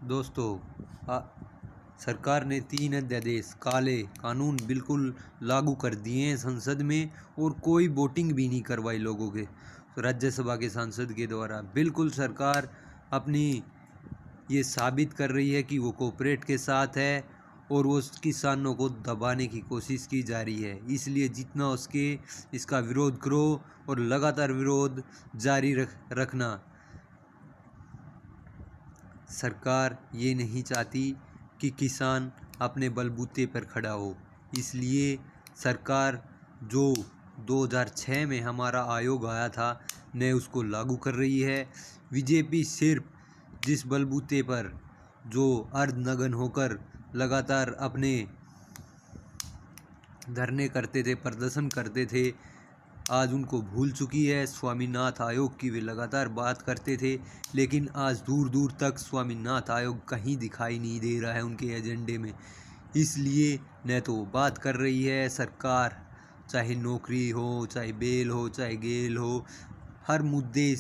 दोस्तों, सरकार ने 3 अध्यादेश काले कानून बिल्कुल लागू कर दिए हैं संसद में, और कोई वोटिंग भी नहीं करवाई लोगों के राज्यसभा के सांसद के द्वारा। बिल्कुल सरकार अपनी ये साबित कर रही है कि वो कोऑपरेट के साथ है और वो किसानों को दबाने की कोशिश की जा रही है। इसलिए जितना उसके इसका विरोध करो और लगातार विरोध जारी रखना। सरकार ये नहीं चाहती कि किसान अपने बलबूते पर खड़ा हो, इसलिए सरकार जो 2006 में हमारा आयोग आया था ने उसको लागू कर रही है। बीजेपी सिर्फ जिस बलबूते पर जो अर्धनग्न होकर लगातार अपने धरने करते थे, प्रदर्शन करते थे, आज उनको भूल चुकी है। स्वामीनाथन आयोग की वे लगातार बात करते थे, लेकिन आज दूर दूर तक स्वामीनाथन आयोग कहीं दिखाई नहीं दे रहा है उनके एजेंडे में। इसलिए न तो बात कर रही है सरकार, चाहे नौकरी हो, चाहे बेल हो, चाहे गेल हो, हर मुद्दे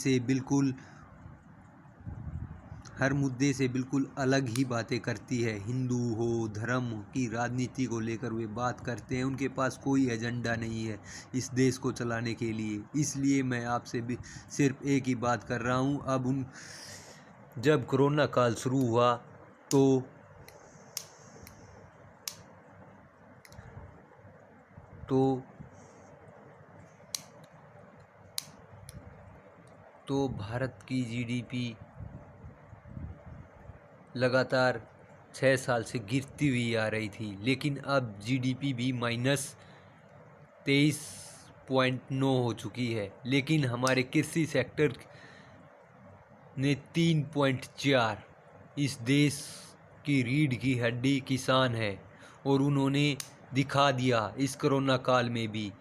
से बिल्कुल अलग ही बातें करती है। हिंदू हो, धर्म की राजनीति को लेकर वे बात करते हैं। उनके पास कोई एजेंडा नहीं है इस देश को चलाने के लिए। इसलिए मैं आपसे भी सिर्फ एक ही बात कर रहा हूँ। अब जब कोरोना काल शुरू हुआ तो भारत की जीडीपी लगातार 6 साल से गिरती हुई आ रही थी, लेकिन अब जीडीपी भी -23.9 हो चुकी है। लेकिन हमारे कृषि सेक्टर ने 3.4, इस देश की रीढ़ की हड्डी किसान है, और उन्होंने दिखा दिया इस कोरोना काल में भी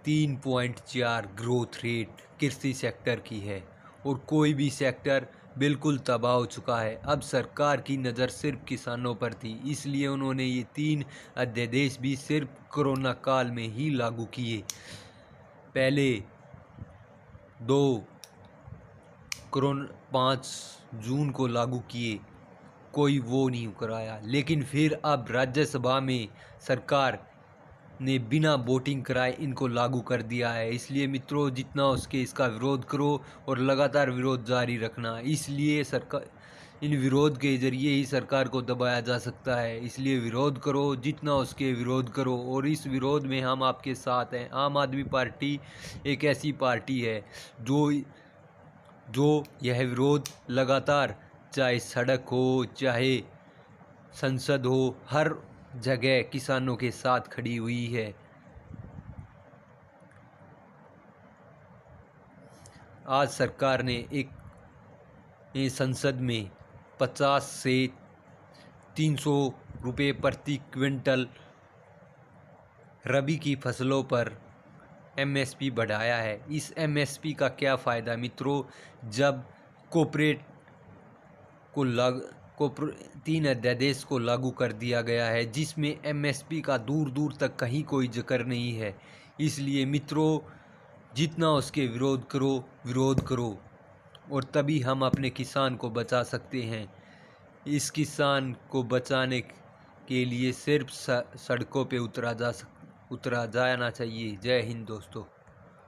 3.4 ग्रोथ रेट कृषि सेक्टर की है, और कोई भी सेक्टर बिल्कुल तबाह हो चुका है। अब सरकार की नज़र सिर्फ किसानों पर थी, इसलिए उन्होंने ये 3 अध्यादेश भी सिर्फ कोरोना काल में ही लागू किए। पहले 5 जून को लागू किए, कोई वो नहीं कराया। लेकिन फिर अब राज्यसभा में सरकार ने बिना वोटिंग कराए इनको लागू कर दिया है। इसलिए मित्रों, जितना उसके इसका विरोध करो और लगातार विरोध जारी रखना। इसलिए सरकार, इन विरोध के ज़रिए ही सरकार को दबाया जा सकता है। इसलिए विरोध करो, जितना उसके विरोध करो, और इस विरोध में हम आपके साथ हैं। आम आदमी पार्टी एक ऐसी पार्टी है जो यह विरोध लगातार, चाहे सड़क हो, चाहे संसद हो, हर जगह किसानों के साथ खड़ी हुई है। आज सरकार ने एक संसद में 50 से 300 रुपये प्रति क्विंटल रबी की फसलों पर एमएसपी बढ़ाया है। इस एमएसपी का क्या फ़ायदा मित्रों, जब कोऑपरेट को 3 अध्यादेश को लागू कर दिया गया है, जिसमें एमएसपी का दूर दूर तक कहीं कोई जिक्र नहीं है। इसलिए मित्रों, जितना उसके विरोध करो, और तभी हम अपने किसान को बचा सकते हैं। इस किसान को बचाने के लिए सिर्फ सड़कों पे उतरा जाना चाहिए। जय हिंद दोस्तों।